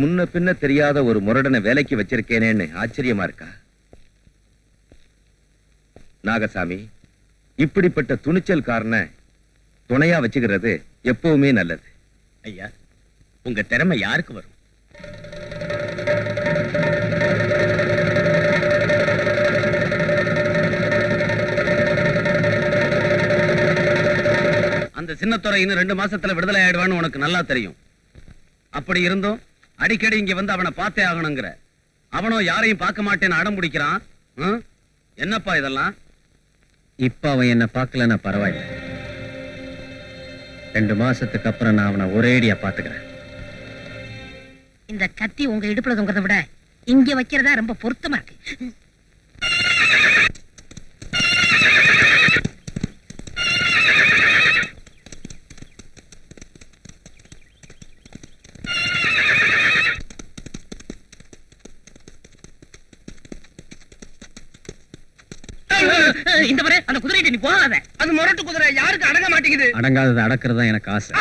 முன்ன பின்ன தெரியாத ஒரு முரடனை வேலைக்கு வச்சிருக்கேனேன்னு ஆச்சரியமா இருக்கா? நாகசாமி, இப்படிப்பட்ட துணிச்சல் காரண துணையா வச்சுக்கிறது எப்பவுமே நல்லது. ஐயா, உங்க திறமை யாருக்கு வரும்? அந்த சின்னத்துறை இன்னும் 2 மாசத்துல விடுதலை ஆயிடுவான்னு உனக்கு நல்லா தெரியும். அப்படி இருந்தும் அடிக்கடி இங்க வந்து அவனை பார்த்தே ஆகணுங்கிற. அவனும் யாரையும் பார்க்க மாட்டேன்னு அடம் பிடிக்கிறான். என்னப்பா இதெல்லாம்? இப்ப அவன் என்ன பார்க்கலன்னா பரவாயில்ல. 2 மாசத்துக்கு அப்புறம் நான் அவனை ஒரேடியா பாத்துக்கிறேன். இந்த கத்தி உங்க இடுப்புல தொங்குறதை விட இங்க வைக்கிறதா ரொம்ப பொருத்தமா இருக்கு. இந்த முறை அந்த குதிரையை நீ போகாத. அது முரட்டு குதிரை, யாருக்கு அடங்க மாட்டேங்குது. அடங்காதது அடக்கிறதா எனக்கு ஆசை.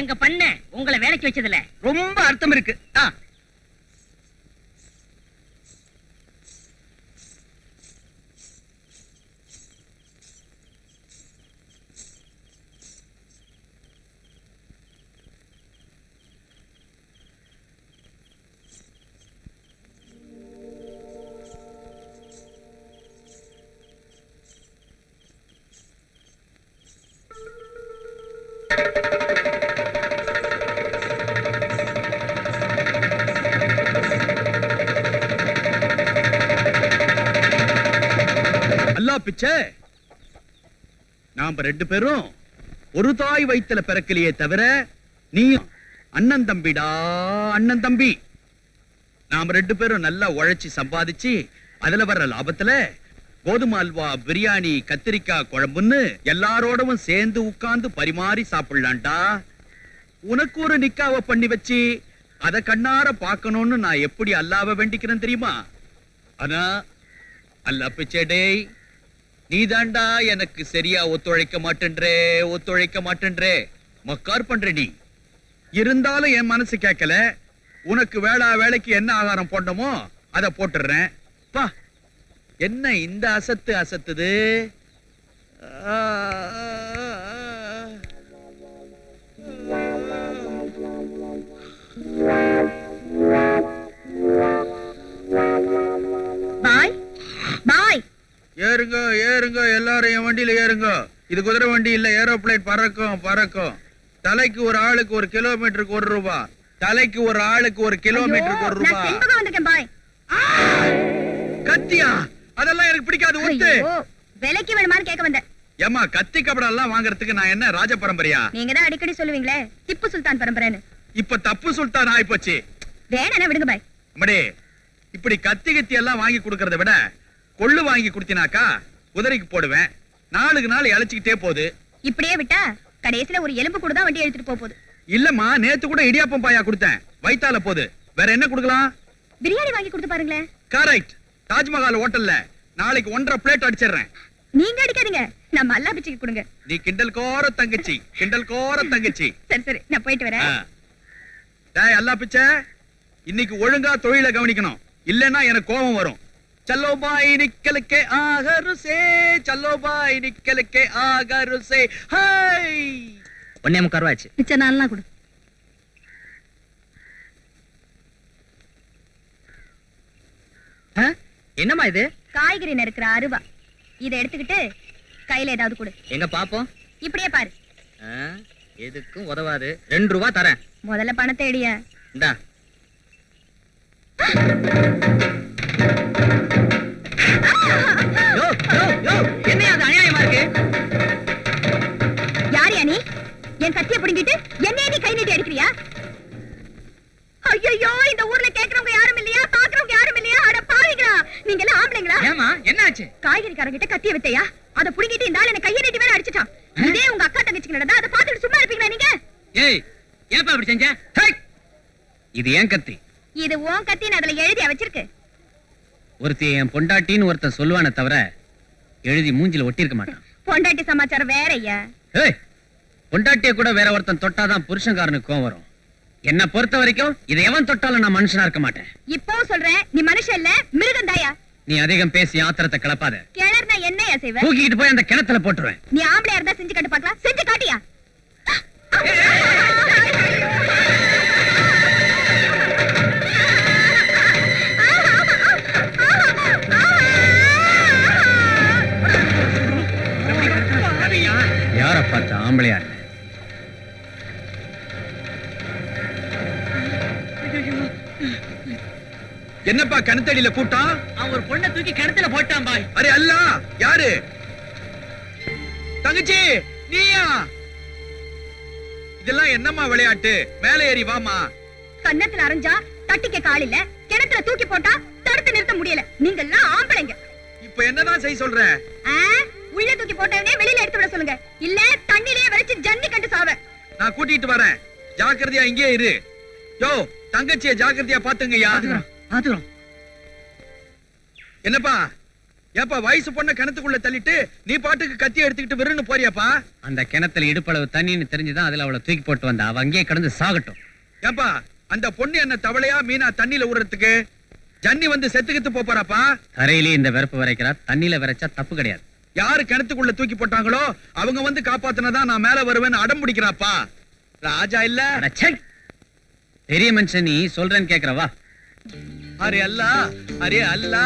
எங்க பண்ண உங்களை வேலைக்கு வச்சதுல ரொம்ப அர்த்தம் இருக்கு. பிச்சை, நாம 2 பேரும் ஒரு தாய் வயித்துல பிறக்கலையே தவிர நீ அண்ணன் தம்பிடா, அண்ணன் தம்பி. நாம 2 பேரும் நல்லா உழைச்சி சம்பாதிச்சு அதுல வர்ற லாபத்துல கோதுமை அல்வா, பிரியாணி, கத்திரிக்காய் குழம்புன்னு எல்லாரோடவும் சேர்ந்து உட்கார்ந்து பரிமாறி சாப்பிடலான்டா. உனக்கு ஒரு நிக்காவ பண்ணி வச்சு அத கண்ணார பாக்கணும்னு நான் எப்படி அல்லாஹ்வை வேண்டிக்கிறேன் தெரியுமா? ஆனா அல்லாஹ் பிச்சை, நீதாண்டா எனக்கு சரியா ஒத்துழைக்க மாட்டேன்றே மக்கார் பண்ற. நீ இருந்தாலும் என் மனசு கேட்கல. உனக்கு வேலைக்கு என்ன ஆகாரம் போடணுமோ அத போட்டுறேன். பா, என்ன இந்த அசத்துது? பாய் பாய், ஏறுங்க எல்லாரும் என் வண்டியில ஏறுங்க. இது குதிரை வண்டி இல்ல, ஏரோப்ளேன். பறக்கும். தலைக்கு ஒரு ஆளுக்கு 1 கிலோமீட்டருக்கு 1 ரூபாய். தலைக்கு ஒரு ஆளுக்கு 1 கிலோமீட்டருக்கு 1 ரூபாய். கத்தியா? அதெல்லாம் எனக்கு பிடிக்காது. ஒத்து விலைக்கு வேணுமான்னு கேட்க வந்தேன். ஏமா கத்தி கபடம் எல்லாம் வாங்குறதுக்கு நான் என்ன ராஜ பரம்பரையா? நீங்க தான் அடிக்கடி சொல்லுவீங்களே திப்பு சுல்தான் பரம்பரைன்னு. இப்ப தப்பு சுல்தான் ஆயிப்போச்சு. வேணா விடுங்க பாய். அம்மாடி, இப்படி கத்தி கத்தி எல்லாம் வாங்கி கொடுக்கறத விட கொள்ளு வாங்கி கொடுத்தினாக்கா உதறிக்கு போடுவேன். நாளுக்கு நாள் இழைச்சிக்கிட்டே போகுது. இப்படியே விட்டா கடைசியில ஒரு எலும்பு கூட தான் வண்டி எடுத்துட்டு போகுது. இல்லம்மா, நேத்து கூட இடியாப்பம் பாயா கொடுத்தேன், வயித்தால போகுது. வேற என்ன கொடுக்கலாம்? பிரியாணி வாங்கி கொடுத்து பாருங்களேன். கரெக்ட். தாஜ்மஹால் ஹோட்டல்ல நாளைக்கு 1.5 பிளேட் அடிச்சிடுறேன். நீங்க அடிக்காதீங்க, நம்ம அல்லா பிச்சுக்கு கொடுங்க. நீ கிண்டல் கோர தங்கச்சி, கிண்டல் கோர தங்கச்சி. சரி சரி, நான் போயிட்டு வரேன். டேய் அல்லா பிச்சை, இன்னைக்கு ஒழுங்கா தொழிலை கவனிக்கணும், இல்லன்னா எனக்கு கோபம் வரும். चलो भाई निकल के आगर से, चलो भाई निकल के आगर से, हाय 1.25 ரூபாச்சு. மிச்ச நாள்லாம் கொடு. என்னம்மா இது? காய்கறி நறுக்கிற அருவா. இதை எடுத்துக்கிட்டு கையில ஏதாவது கொடு. எங்க பாப்போம். இப்படியே பாரு. எதுக்கும் உதவாது. 2 ரூபாய் தரேன். முதல்ல பணத்தை எடிய. இந்தா. யோ யோ யோ, என்ன அது அநியாயமா இருக்கு? யார் யா நீ? என் கத்திய புடுங்கிட்டு என்னைய நீ கை நீட்டி அடிக்கிறியா? ஐயோ, இந்த ஊர்ல கேக்குறவங்க யாரும் இல்லையா? பாக்குறவங்க யாரும் இல்லையா? அட பாவிங்களா, நீங்க எல்லாம் ஆம்பளைங்களா? ஏமா என்ன ஆச்சு? காய்கறிக்காரங்கிட்ட கத்திய வித்தையா? அத புடுங்கிட்டு இந்த ஆளு என்ன கைய நீட்டி வேற அடிச்சிட்டான். இதே உங்க அக்கா தங்கச்சிக்கு நடந்தா அதை பார்த்துட்டு சும்மா இருப்பீங்களா நீங்க? ஏய், ஏப்பா இப்படி செஞ்ச? இது ஏன் கத்தி? இது உன் கத்தின்னு அதுல எழுதியா வச்சிருக்கு? ஒருத்தி என் பொண்டாட்டின்னு ஒருத்தன் சொல்லுவானே தவிர எழுதி மூஞ்சில ஒட்டி இருக்க மாட்டான். பொண்டாட்டி சமாச்சாரம் வேற ஐயா. ஏய், பொண்டாட்டிய கூட வேற ஒருத்தன் தொட்டாதான் புருஷன்காரனுக்கு கோவம் வரும். என்ன பொறுத்த வரைக்கும் இதை எவன் தொட்டாலும் நான் மனுஷனா இருக்க மாட்டேன். இப்பவும் சொல்றேன், நீ மனுஷன் இல்ல மிருகம் தாயா. நீ அதிகம் பேசி ஆத்திரத்தை கிளப்பாத. கிளர்னா என்னையா செய்வ? தூக்கிட்டு போய் அந்த கிணத்துல போட்டுருவேன். நீ ஆம்பளையா இருந்தா செஞ்சு காட்டு பார்க்கலாம். செஞ்சு காட்டியா? யார பார்த்த ஆம்பளையா இருக்க? என்னப்பா கணத்தடியில கூட்டம்? அவன் ஒரு பொண்ணை தூக்கி கிணத்துல போட்டான் பாய். அரே அல்லா, யாரு? தங்கச்சி நீயா? இதெல்லாம் என்னம்மா விளையாட்டு? மேலே ஏறி வாமா. கன்னத்துல அரைஞ்சா தட்டிக்க கால் இல்ல, கிணத்துல தூக்கி போட்டா தடுத்து நிறுத்த முடியல. நீங்க எல்லாம் ஆம்பளைங்க. இப்ப என்னதான் செய்ய சொல்ற? உள்ள தூக்கி போட்டவனே வெளியில எடுத்து விட சொல்லுங்க, இல்ல தண்ணிலேயே வரைச்சு ஜன்னி கண்டு சாவ. நான் கூட்டிட்டு வரேன், ஜாக்கிரதையா இங்கே இரு. யோ, தங்கச்சியை ஜாக்கிரதையா பாத்துங்கய்யா. பாத்துறோம். என்னப்பா ஏப்பா வயசு பொண்ண கிணத்துக்குள்ள தள்ளிட்டு நீ பாட்டுக்கு கத்தி எடுத்துக்கிட்டு விருன்னு போறியாப்பா? அந்த கிணத்துல இடுப்பளவு தண்ணின்னு தெரிஞ்சுதான் அதுல அவளை தூக்கி போட்டு வந்தா. அவ அங்கேயே கிடந்து சாகட்டும். ஏப்பா அந்த பொண்ணு என்ன தவளையா மீனா தண்ணியில விடுறதுக்கு? ஜன்னி வந்து செத்துக்கிட்டு போறாப்பா. தரையிலே இந்த வெறுப்பு வரைக்கிறா, தண்ணியில வரைச்சா தப்பு கிடையாது. யாரு கிணத்துக்குள்ள தூக்கி போட்டாங்களோ அவங்க வந்து காப்பாத்தினதான் நான் மேல வருவேன்னு அடம் பிடிக்கிறாப்பா. ராஜா இல்ல. அட ச்சை! பெரிய மனுஷன் நீ சொல்றேன்னு கேக்குறவா? அரே அல்லா, அரே அல்லா.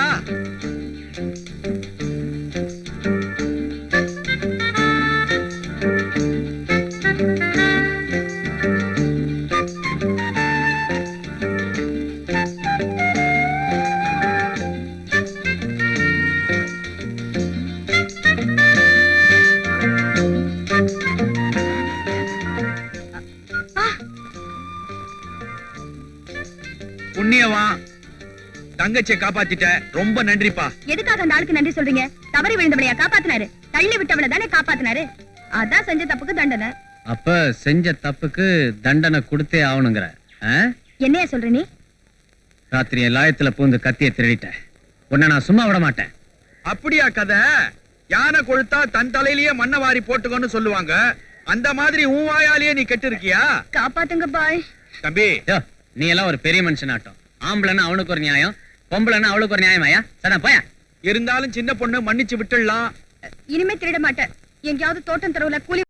புண்ணியவா, தங்கச்சியை காப்பாத்திட்ட, ரொம்ப நன்றிப்பா. எதுக்காக அந்த ஆளுக்கு நன்றி சொல்றீங்க? தவறி விழுந்தவளையா காப்பாத்தினாரு? தள்ளி விட்டவளை தானே காப்பாத்தினாரு. அதான் செஞ்ச தப்புக்கு தண்டனை. அப்ப செஞ்ச தப்புக்கு தண்டனை கொடுத்தே ஆகணுங்கிற? என்னையா சொல்ற நீ? ராத்திரி லாயத்துல பூந்து கத்திய திருடிட்ட உன்னை நான் சும்மா விட மாட்டேன். அப்படியா கதை? யானை கொழுத்தா தன் தலையிலேயே மண்ணை வாரி போட்டுக்கோன்னு சொல்லுவாங்க. அந்த மாதிரி உன் வாயாலேயே நீ கெட்டு இருக்கியா? காப்பாத்துங்க பாய். தம்பி, நீ எல்லாம் ஒரு பெரிய மனுஷன் ஆட்டம். ஆம்பளைன்னா அவனுக்கு ஒரு நியாயம், பொம்பளைன்னா அவளுக்கு ஒரு நியாயமாயா? சடா போயா. இருந்தாலும் சின்ன பொண்ணு மன்னிச்சு விட்டுடலாம். இனிமே திருட மாட்டேன். எங்கேயாவது தோட்டம் தெருவுல கூலி